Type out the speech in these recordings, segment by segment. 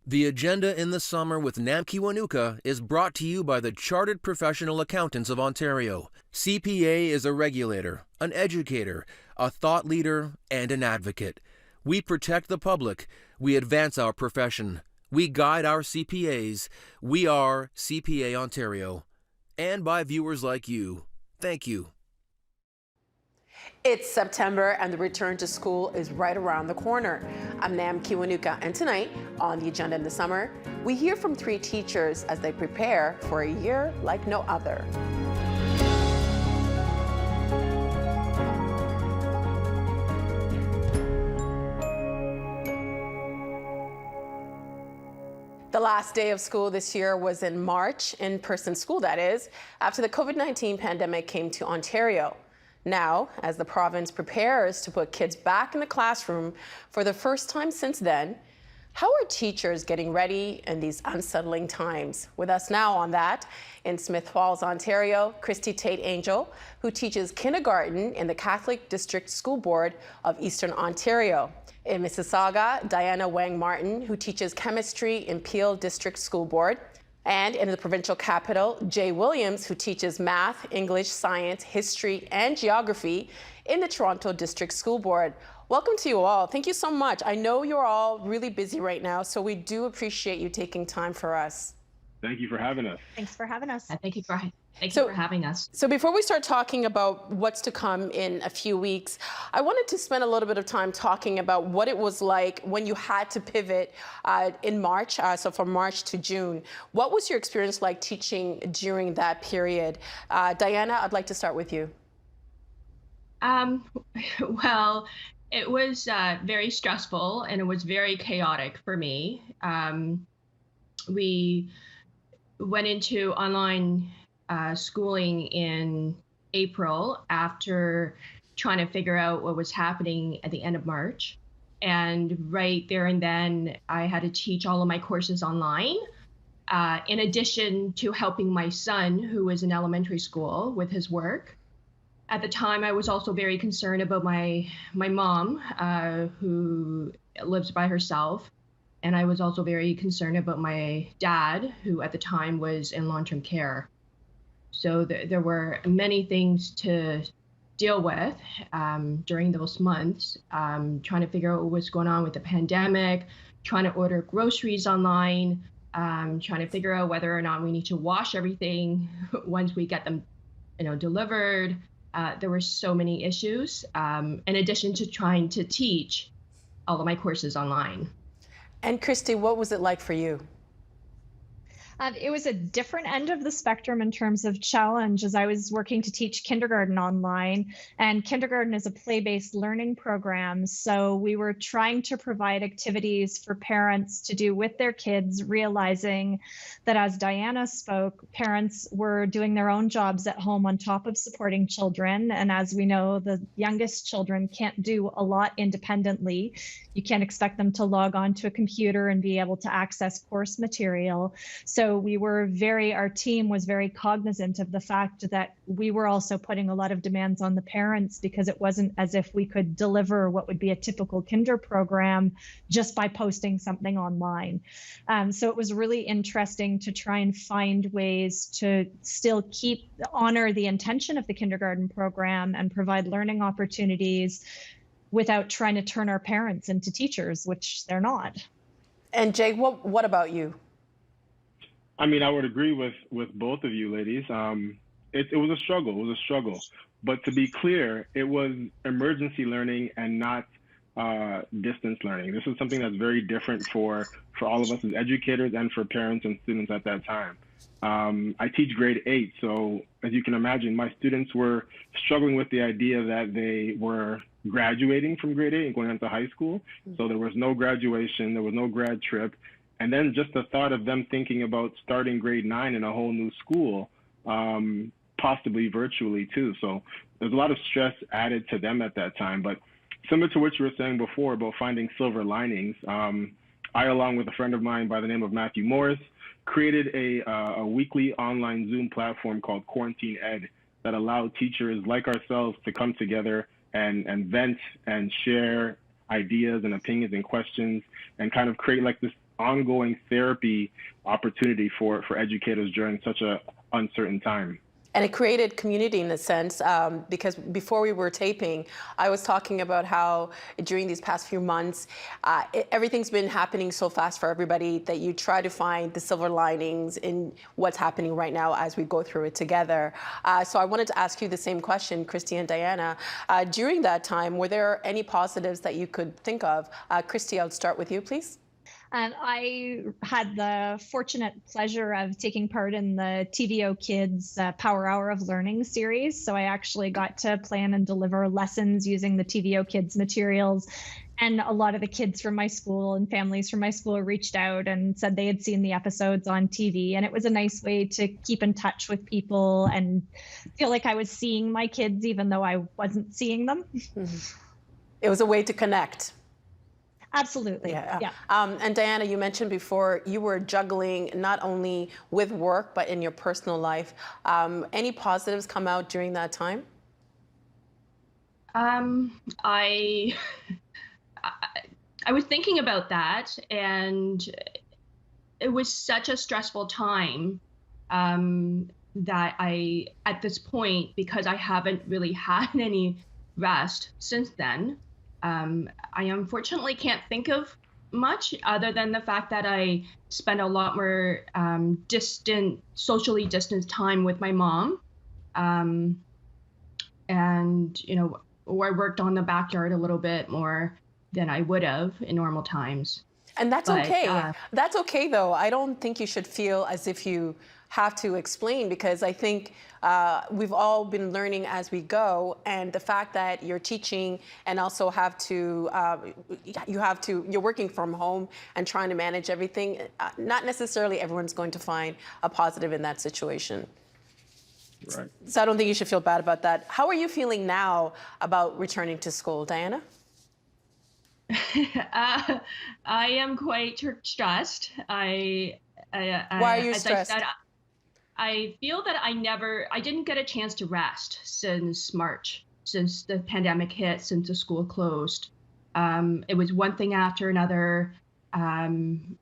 The agenda in the summer with NAM Kiwanuka is brought to you by the Chartered Professional Accountants of Ontario. CPA is a regulator, an educator, a thought leader, and an advocate. We protect the public. We advance our profession. We guide our CPAs. We are CPA Ontario. And by viewers like you. Thank you. It's September and the return to school is right around the corner. I'm Nam Kiwanuka, and tonight on the agenda in the summer, we hear from 3 teachers as they prepare for a year like no other. The last day of school this year was in March, in-person school that is, after the COVID-19 pandemic came to Ontario. Now, as the province prepares to put kids back in the classroom for the first time since then, how are teachers getting ready in these unsettling times? With us now on that, in Smith Falls, Ontario, Christy Tate Angel, who teaches kindergarten in the Catholic District School Board of Eastern Ontario. In Mississauga, Diana Wang Martin, who teaches chemistry in Peel District School Board. And in the provincial capital, Jay Williams, who teaches math, English, science, history, and geography in the Toronto District School Board. Welcome to you all. Thank you so much. I know you're all really busy right now, so we do appreciate you taking time for us. Thank you for having us. Thanks for having us. Thank you for having us. So before we start talking about what's to come in a few weeks, I wanted to spend a little bit of time talking about what it was like when you had to pivot in March, so from March to June. What was your experience like teaching during that period? Diana, I'd like to start with you. Well, it was very stressful and it was very chaotic for me. We went into online schooling in April after trying to figure out what was happening at the end of March. And right there and then, I had to teach all of my courses online, in addition to helping my son, who was in elementary school, with his work. At the time, I was also very concerned about my mom, who lives by herself. And I was also very concerned about my dad, who at the time was in long-term care. So there were many things to deal with during those months, trying to figure out what was going on with the pandemic, trying to order groceries online, trying to figure out whether or not we need to wash everything once we get them, delivered. There were so many issues, in addition to trying to teach all of my courses online. And Christy, what was it like for you? It was a different end of the spectrum in terms of challenge, as I was working to teach kindergarten online, and kindergarten is a play-based learning program. So we were trying to provide activities for parents to do with their kids, realizing that, as Diana spoke, parents were doing their own jobs at home on top of supporting children. And as we know, the youngest children can't do a lot independently. You can't expect them to log on to a computer and be able to access course material. So our team was very cognizant of the fact that we were also putting a lot of demands on the parents, because it wasn't as if we could deliver what would be a typical kinder program just by posting something online. So it was really interesting to try and find ways to still honor the intention of the kindergarten program and provide learning opportunities without trying to turn our parents into teachers, which they're not. And Jake, what about you? I mean, I would agree with both of you ladies. It was a struggle. It was a struggle. But to be clear, it was emergency learning and not distance learning. This is something that's very different for all of us as educators and for parents and students at that time. I teach grade 8, so as you can imagine, my students were struggling with the idea that they were graduating from grade 8 and going on to high school. So there was no graduation, there was no grad trip. And then just the thought of them thinking about starting grade 9 in a whole new school, possibly virtually too. So there's a lot of stress added to them at that time. But similar to what you were saying before about finding silver linings, I, along with a friend of mine by the name of Matthew Morris, created a weekly online Zoom platform called Quarantine Ed that allowed teachers like ourselves to come together and vent and share ideas and opinions and questions and kind of create like this ongoing therapy opportunity for educators during such a uncertain time. And it created community in a sense, because before we were taping, I was talking about how during these past few months, everything's been happening so fast for everybody that you try to find the silver linings in what's happening right now as we go through it together. So I wanted to ask you the same question, Christy and Diana. During that time, were there any positives that you could think of? Christy, I'll start with you, please. I had the fortunate pleasure of taking part in the TVO Kids Power Hour of Learning series. So I actually got to plan and deliver lessons using the TVO Kids materials. And a lot of the kids from my school and families from my school reached out and said they had seen the episodes on TV. And it was a nice way to keep in touch with people and feel like I was seeing my kids, even though I wasn't seeing them. It was a way to connect. Absolutely. Yeah. And Diana, you mentioned before you were juggling not only with work, but in your personal life. Any positives come out during that time? I was thinking about that, and it was such a stressful time that at this point, because I haven't really had any rest since then, I unfortunately can't think of much other than the fact that I spent a lot more socially distanced time with my mom. And, or I worked on the backyard a little bit more than I would have in normal times. And that's okay. That's okay, though. I don't think you should feel as if you have to explain, because I think we've all been learning as we go, and the fact that you're teaching and also you're working from home and trying to manage everything, not necessarily everyone's going to find a positive in that situation. Right. So I don't think you should feel bad about that. How are you feeling now about returning to school, Diana? I am quite stressed. Why are you stressed? I feel that I didn't get a chance to rest since March, since the pandemic hit, since the school closed. It was one thing after another. In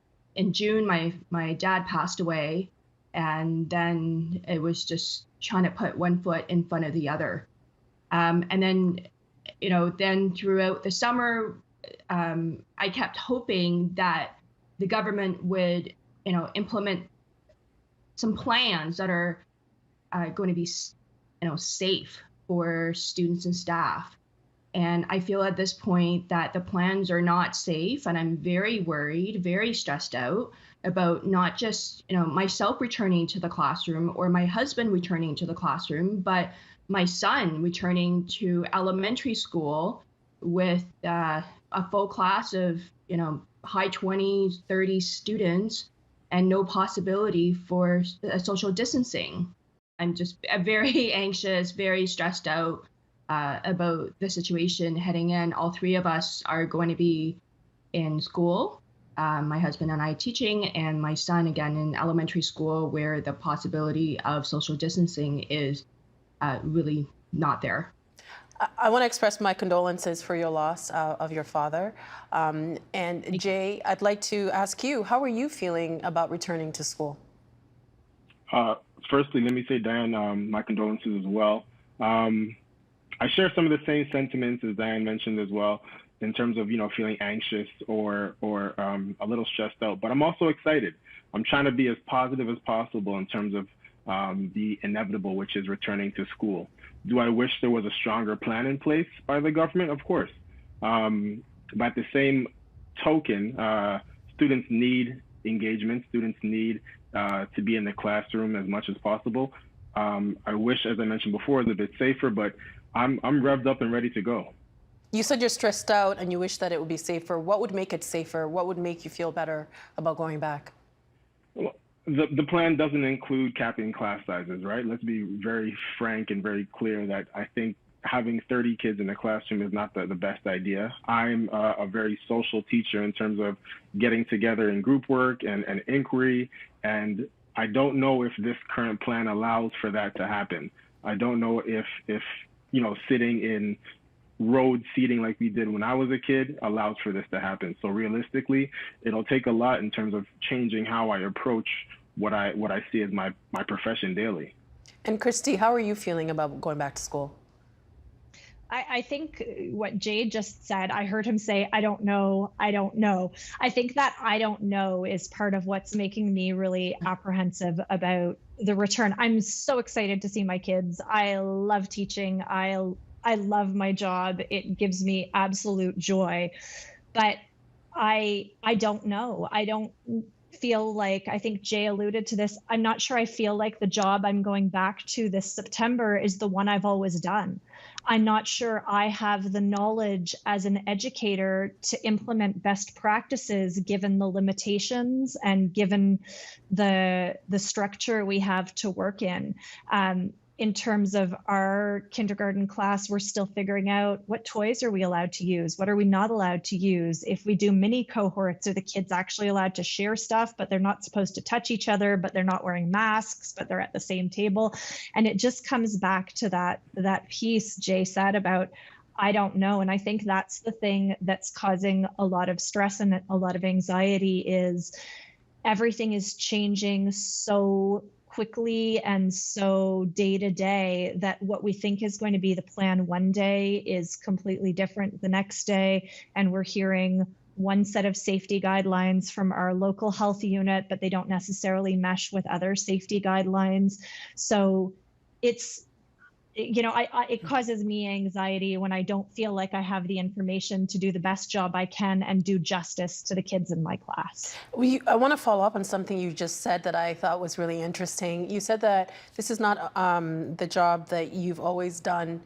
June, my dad passed away, and then it was just trying to put one foot in front of the other. And then, then throughout the summer, I kept hoping that the government would, implement some plans that are going to be, safe for students and staff. And I feel at this point that the plans are not safe, and I'm very worried, very stressed out about not just, myself returning to the classroom or my husband returning to the classroom, but my son returning to elementary school with a full class of, high 20s, 30 students, and no possibility for social distancing. I'm just very anxious, very stressed out about the situation heading in. All three of us are going to be in school, my husband and I teaching, and my son again in elementary school, where the possibility of social distancing is really not there. I want to express my condolences for your loss of your father. And Jay, I'd like to ask you, how are you feeling about returning to school? Firstly, let me say, Diane, my condolences as well. I share some of the same sentiments as Diane mentioned as well, in terms of, feeling anxious or a little stressed out, but I'm also excited. I'm trying to be as positive as possible in terms of the inevitable, which is returning to school. Do I wish there was a stronger plan in place by the government? Of course. But at the same token, students need engagement. Students need to be in the classroom as much as possible. I wish, as I mentioned before, it was a bit safer, but I'm revved up and ready to go. You said you're stressed out and you wish that it would be safer. What would make it safer? What would make you feel better about going back? Well, the plan doesn't include capping class sizes, right? Let's be very frank and very clear that I think having 30 kids in the classroom is not the best idea. I'm a very social teacher in terms of getting together in group work and inquiry, and I don't know if this current plan allows for that to happen. I don't know if sitting in road seating like we did when I was a kid allows for this to happen. So realistically, it'll take a lot in terms of changing how I approach what I see as my profession daily. And Christy, how are you feeling about going back to school? I think what Jay just said, I heard him say, I don't know, I don't know. I think that I don't know is part of what's making me really apprehensive about the return. I'm so excited to see my kids. I love teaching. I love my job. It gives me absolute joy. But I don't know. I don't feel like, I think Jay alluded to this, I'm not sure I feel like the job I'm going back to this September is the one I've always done. I'm not sure I have the knowledge as an educator to implement best practices given the limitations and given the structure we have to work in. In terms of our kindergarten class, we're still figuring out what toys are we allowed to use? What are we not allowed to use? If we do mini cohorts, are the kids actually allowed to share stuff, but they're not supposed to touch each other, but they're not wearing masks, but they're at the same table? And it just comes back to that piece Jay said about, I don't know. And I think that's the thing that's causing a lot of stress and a lot of anxiety is everything is changing so quickly and so day to day that what we think is going to be the plan one day is completely different the next day. And we're hearing one set of safety guidelines from our local health unit, but they don't necessarily mesh with other safety guidelines. So it's, it causes me anxiety when I don't feel like I have the information to do the best job I can and do justice to the kids in my class. I want to follow up on something you just said that I thought was really interesting. You said that this is not the job that you've always done.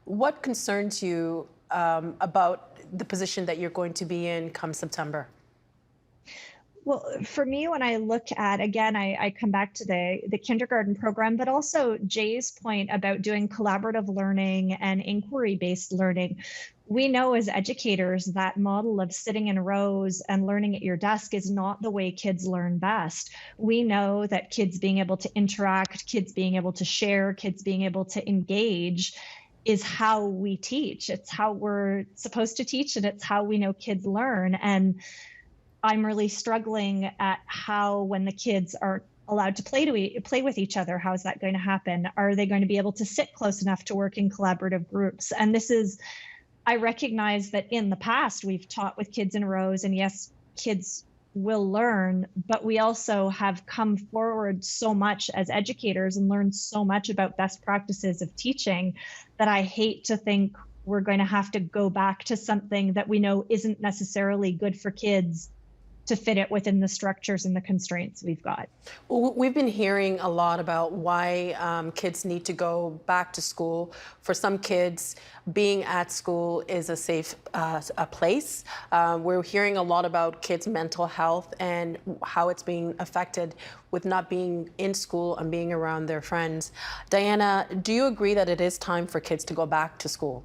What concerns you about the position that you're going to be in come September? Well, for me, when I look at, again, I come back to the kindergarten program, but also Jay's point about doing collaborative learning and inquiry-based learning. We know as educators that model of sitting in rows and learning at your desk is not the way kids learn best. We know that kids being able to interact, kids being able to share, kids being able to engage is how we teach. It's how we're supposed to teach, and it's how we know kids learn. And I'm really struggling at how, when the kids aren't allowed to play with each other, how is that going to happen? Are they going to be able to sit close enough to work in collaborative groups? And this is, I recognize that in the past we've taught with kids in rows, and yes, kids will learn, but we also have come forward so much as educators and learned so much about best practices of teaching that I hate to think we're going to have to go back to something that we know isn't necessarily good for kids to fit it within the structures and the constraints we've got. Well, we've been hearing a lot about why kids need to go back to school. For some kids, being at school is a safe place. We're hearing a lot about kids' mental health and how it's being affected with not being in school and being around their friends. Diana, do you agree that it is time for kids to go back to school?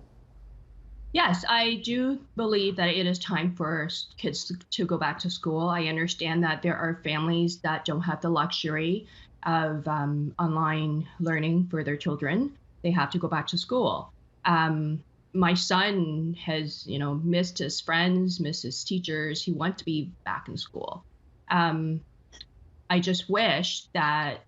Yes, I do believe that it is time for kids to go back to school. I understand that there are families that don't have the luxury of online learning for their children. They have to go back to school. My son has, missed his friends, missed his teachers. He wants to be back in school. I just wish that,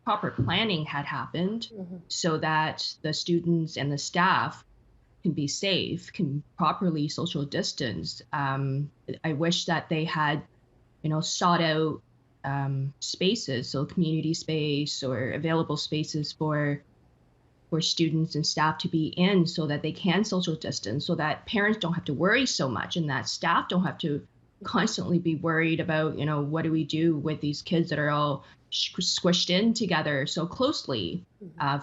proper planning had happened so that the students and the staff can be safe, can properly social distance. I wish that they had, sought out spaces, so community space or available spaces for students and staff to be in so that they can social distance, so that parents don't have to worry so much and that staff don't have to constantly be worried about, what do we do with these kids that are all squished in together so closely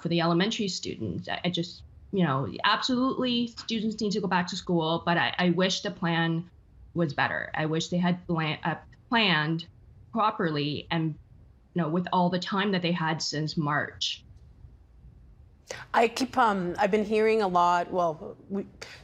for the elementary students. I just, absolutely students need to go back to school, but I wish the plan was better. I wish they had planned properly and, with all the time that they had since March. I've been hearing a lot,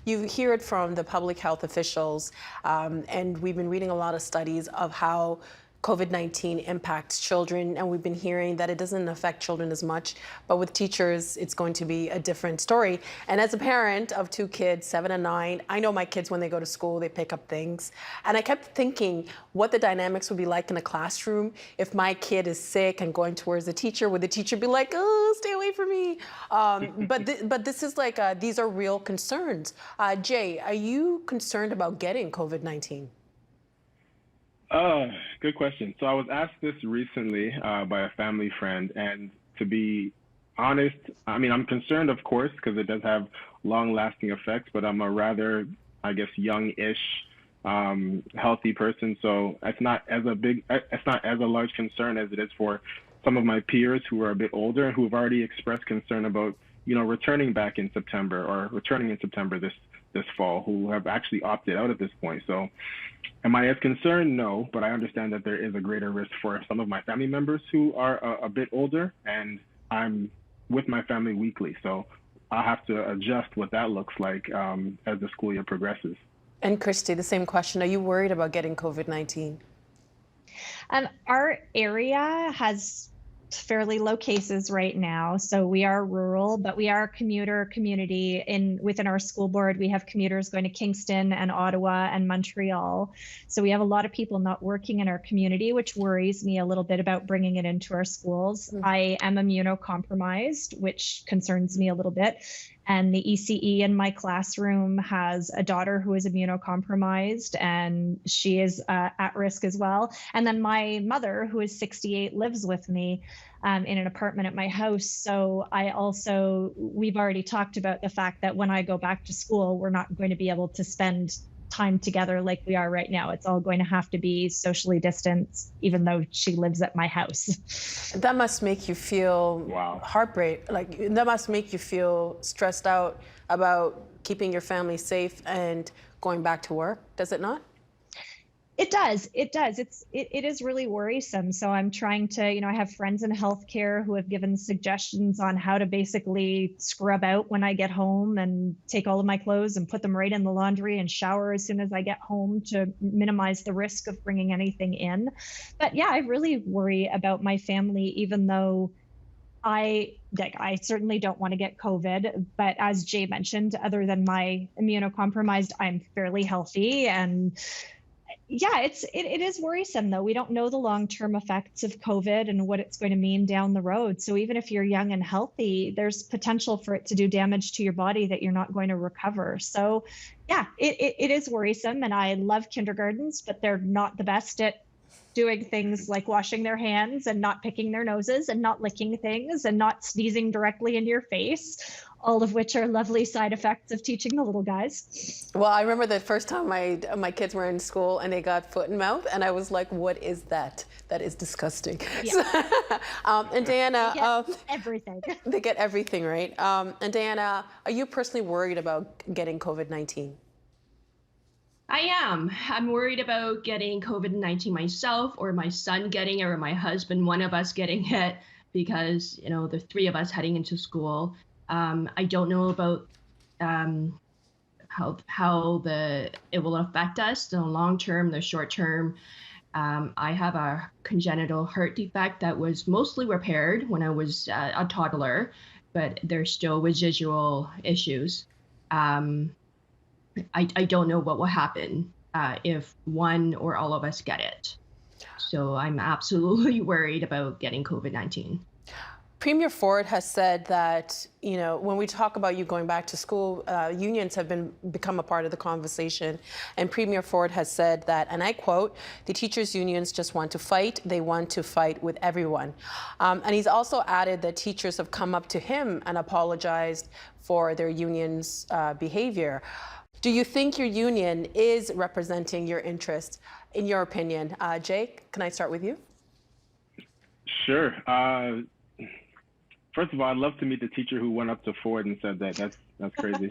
you hear it from the public health officials, and we've been reading a lot of studies of how COVID-19 impacts children, and we've been hearing that it doesn't affect children as much, but with teachers, it's going to be a different story. And as a parent of 2 kids, 7 and 9, I know my kids, when they go to school, they pick up things. And I kept thinking what the dynamics would be like in a classroom if my kid is sick and going towards the teacher. Would the teacher be like, oh, stay away from me? But this is like, these are real concerns. Jay, are you concerned about getting COVID-19? Good question. So I was asked this recently by a family friend, and to be honest, I mean, I'm concerned, of course, because it does have long-lasting effects, but I'm a rather, I guess, young-ish, healthy person. So it's not as a large concern as it is for some of my peers who are a bit older and who have already expressed concern about, returning back in September or returning in September this fall, who have actually opted out at this point. So am I as concerned? No, but I understand that there is a greater risk for some of my family members who are a bit older, and I'm with my family weekly. So I'll have to adjust what that looks like as the school year progresses. And Christy, the same question. Are you worried about getting COVID-19? Our area has fairly low cases right now. So we are rural, but we are a commuter community. Within our school board, we have commuters going to Kingston and Ottawa and Montreal. So we have a lot of people not working in our community, which worries me a little bit about bringing it into our schools. Mm-hmm. I am immunocompromised, which concerns me a little bit. And the ECE in my classroom has a daughter who is immunocompromised, and she is at risk as well. And then my mother, who is 68, lives with me in an apartment at my house. So we've already talked about the fact that when I go back to school, we're not going to be able to spend time together like we are right now. It's all going to have to be socially distanced, even though she lives at my house. That must make you feel heartbreak. Like, that must make you feel stressed out about keeping your family safe and going back to work, does it not? It does. It is really worrisome. So I'm trying to, I have friends in healthcare who have given suggestions on how to basically scrub out when I get home and take all of my clothes and put them right in the laundry and shower as soon as I get home to minimize the risk of bringing anything in. But yeah, I really worry about my family, even though I certainly don't want to get COVID. But as Jay mentioned, other than my immunocompromised, I'm fairly healthy. And yeah, it is worrisome, though. We don't know the long-term effects of COVID and what it's going to mean down the road. So even if you're young and healthy, there's potential for it to do damage to your body that you're not going to recover. So yeah, it is worrisome. And I love kindergartens, but they're not the best at doing things like washing their hands and not picking their noses and not licking things and not sneezing directly into your face, all of which are lovely side effects of teaching the little guys. Well, I remember the first time my kids were in school and they got foot and mouth, and I was like, what is that? That is disgusting. Yeah. And Diana, they get everything. They get everything, right? And Diana, are you personally worried about getting COVID-19? I am. I'm worried about getting COVID-19 myself, or my son getting it, or my husband, one of us getting it, because, the 3 of us heading into school. I don't know about how it will affect us in the long term, the short term. I have a congenital heart defect that was mostly repaired when I was a toddler, but there's still residual issues. I don't know what will happen if one or all of us get it. So I'm absolutely worried about getting COVID-19. Premier Ford has said that, when we talk about you going back to school, unions have become a part of the conversation. And Premier Ford has said that, and I quote, "The teachers' unions just want to fight. They want to fight with everyone." And he's also added that teachers have come up to him and apologized for their union's behavior. Do you think your union is representing your interests, in your opinion? Jake, can I start with you? Sure. First of all, I'd love to meet the teacher who went up to Ford and said that. That's crazy.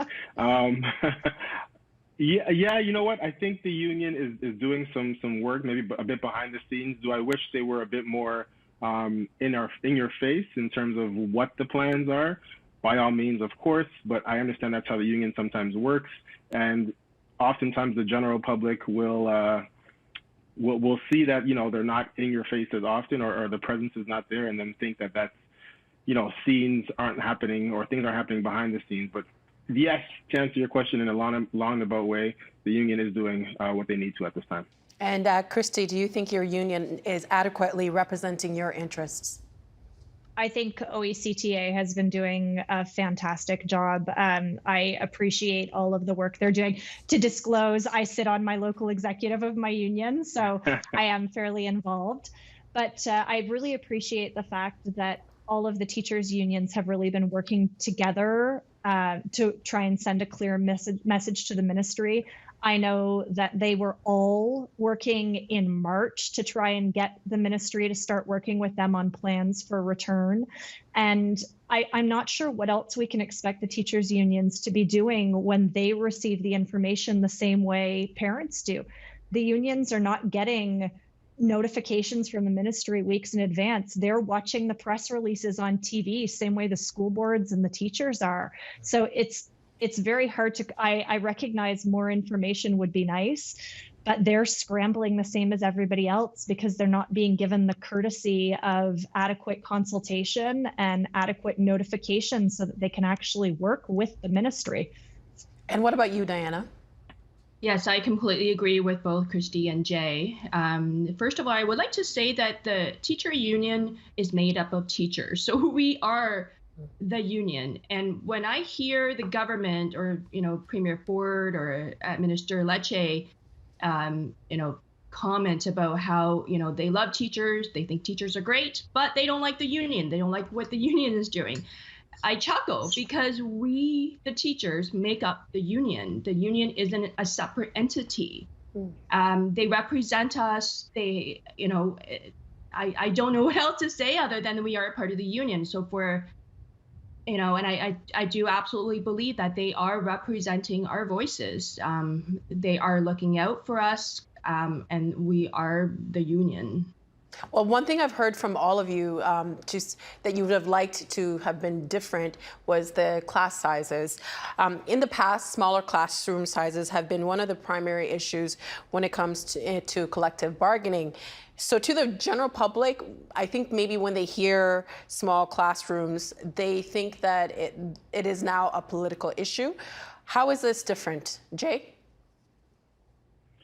Yeah, you know what? I think the union is doing some work, maybe a bit behind the scenes. Do I wish they were a bit more in your face in terms of what the plans are? By all means, of course, but I understand that's how the union sometimes works. And oftentimes the general public will we'll see that, they're not in your face as often, or the presence is not there, and then think that that's, scenes aren't happening or things aren't happening behind the scenes. But yes, to answer your question in a long about way, the union is doing what they need to at this time. And Christy, do you think your union is adequately representing your interests? I think OECTA has been doing a fantastic job. I appreciate all of the work they're doing. To disclose, I sit on my local executive of my union, so I am fairly involved. But I really appreciate the fact that all of the teachers' unions have really been working together to try and send a clear message to the ministry. I know that they were all working in March to try and get the ministry to start working with them on plans for return. And I'm not sure what else we can expect the teachers' unions to be doing when they receive the information the same way parents do. The unions are not getting notifications from the ministry weeks in advance. They're watching the press releases on TV, same way the school boards and the teachers are. So it's very hard to, I recognize more information would be nice, but they're scrambling the same as everybody else because they're not being given the courtesy of adequate consultation and adequate notification so that they can actually work with the ministry. And what about you, Diana? Yes, I completely agree with both Christy and Jay. First of all, I would like to say that the teacher union is made up of teachers. So we are the union. And when I hear the government or, Premier Ford or Minister Lecce, comment about how, they love teachers, they think teachers are great, but they don't like the union. They don't like what the union is doing. I chuckle because we, the teachers, make up the union. The union isn't a separate entity. They represent us. They, I don't know what else to say other than we are a part of the union. So and I do absolutely believe that they are representing our voices. They are looking out for us, and we are the union. Well, one thing I've heard from all of you, just that you would have liked to have been different, was the class sizes. In the past, smaller classroom sizes have been one of the primary issues when it comes to collective bargaining. So to the general public, I think maybe when they hear small classrooms, they think that it is now a political issue. How is this different, Jay?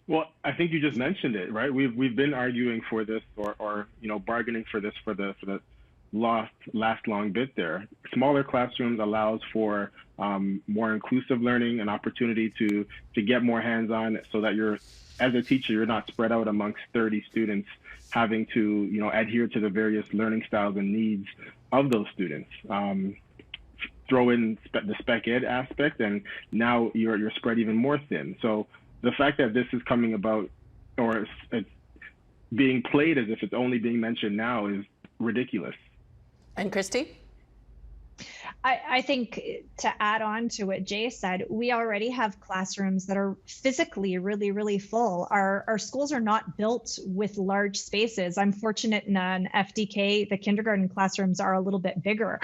Well, I think you just mentioned it, right? We've been arguing for this, or bargaining for this for the last long bit there. Smaller classrooms allows for more inclusive learning, an opportunity to get more hands-on, so that as a teacher, you're not spread out amongst 30 students, having to adhere to the various learning styles and needs of those students. Throw in the spec ed aspect, and now you're spread even more thin. So the fact that this is coming about, or it's being played as if it's only being mentioned now, is ridiculous. And Christy? I think, to add on to what Jay said, we already have classrooms that are physically really, really full. Our schools are not built with large spaces. I'm fortunate in an FDK, the kindergarten classrooms are a little bit bigger,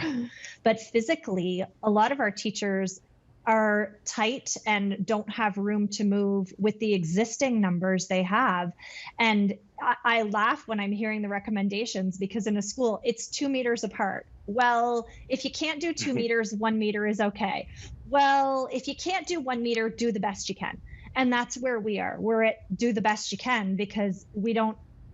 but physically, a lot of our teachers are tight and don't have room to move with the existing numbers they have. And I laugh when I'm hearing the recommendations, because in a school, it's 2 meters apart. Well, if you can't do 2 meters, 1 meter is okay. Well, if you can't do 1 meter, do the best you can. And that's where we are. We're at do the best you can, because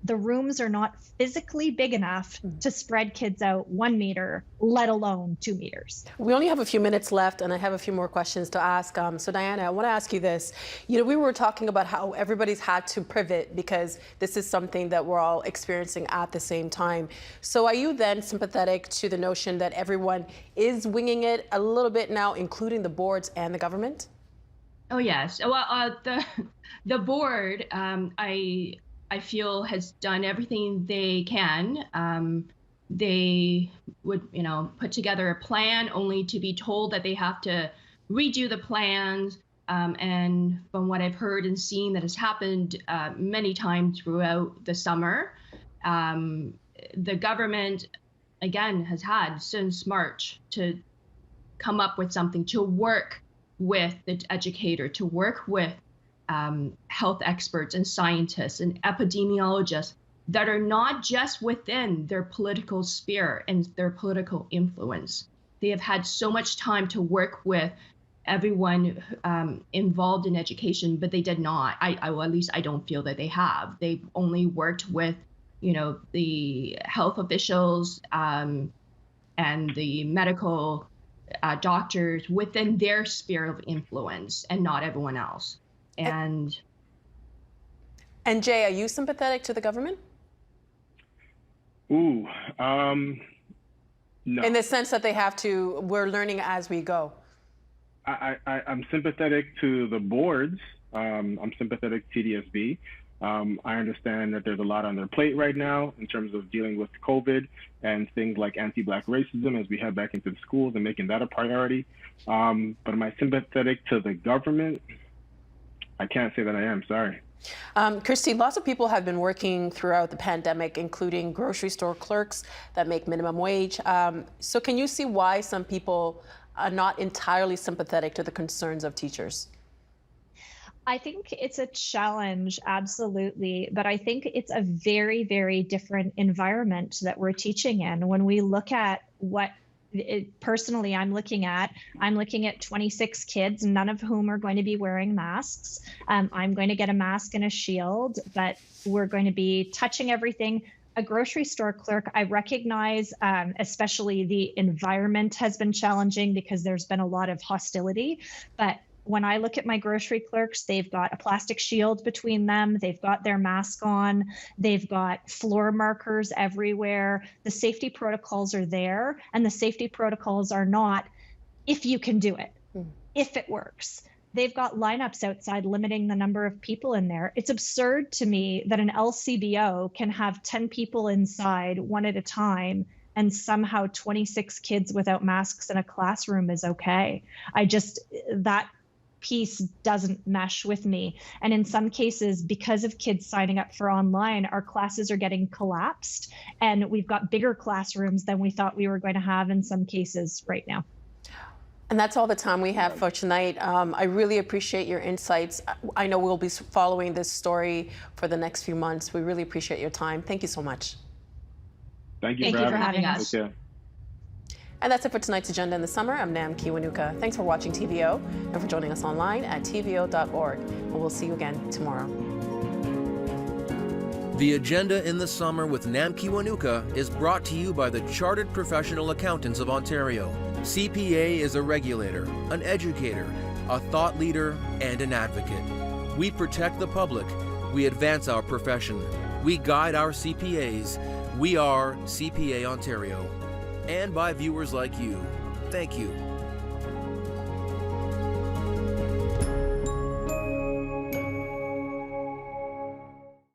the rooms are not physically big enough to spread kids out 1 meter, let alone 2 meters. We only have a few minutes left, and I have a few more questions to ask. So Diana, I want to ask you this. We were talking about how everybody's had to pivot because this is something that we're all experiencing at the same time. So are you then sympathetic to the notion that everyone is winging it a little bit now, including the boards and the government? Oh, yes. Well, the board, I feel has done everything they can. They would, put together a plan only to be told that they have to redo the plans. And from what I've heard and seen that has happened many times throughout the summer, the government, again, has had since March to come up with something, to work with the educator, to work with health experts and scientists and epidemiologists that are not just within their political sphere and their political influence. They have had so much time to work with everyone involved in education, but they did not. Well, at least I don't feel that they have. They've only worked with, the health officials and the medical doctors within their sphere of influence, and not everyone else. And Jay, are you sympathetic to the government? Ooh, no. In the sense that we're learning as we go. I'm sympathetic to the boards. I'm sympathetic to TDSB. I understand that there's a lot on their plate right now in terms of dealing with COVID and things like anti-Black racism as we head back into the schools and making that a priority. But am I sympathetic to the government? I can't say that I am, sorry. Christy, lots of people have been working throughout the pandemic, including grocery store clerks that make minimum wage. So can you see why some people are not entirely sympathetic to the concerns of teachers? I think it's a challenge, absolutely. But I think it's a very, very different environment that we're teaching in. When we look at what personally I'm looking at 26 kids, none of whom are going to be wearing masks. I'm going to get a mask and a shield, but we're going to be touching everything. A grocery store clerk, I recognize, especially the environment has been challenging because there's been a lot of hostility. But when I look at my grocery clerks, they've got a plastic shield between them. They've got their mask on. They've got floor markers everywhere. The safety protocols are there, and the safety protocols are not if you can do it, if it works. They've got lineups outside limiting the number of people in there. It's absurd to me that an LCBO can have 10 people inside one at a time, and somehow 26 kids without masks in a classroom is okay. That piece doesn't mesh with me. And in some cases, because of kids signing up for online, our classes are getting collapsed, and we've got bigger classrooms than we thought we were going to have in some cases right now. And that's all the time we have for tonight. I really appreciate your insights. I know we'll be following this story for the next few months. We really appreciate your time. Thank you so much. Thank you for having us. And that's it for tonight's Agenda in the Summer. I'm Nam Kiwanuka. Thanks for watching TVO and for joining us online at tvo.org. And we'll see you again tomorrow. The Agenda in the Summer with Nam Kiwanuka is brought to you by the Chartered Professional Accountants of Ontario. CPA is a regulator, an educator, a thought leader, and an advocate. We protect the public. We advance our profession. We guide our CPAs. We are CPA Ontario. And by viewers like you. Thank you.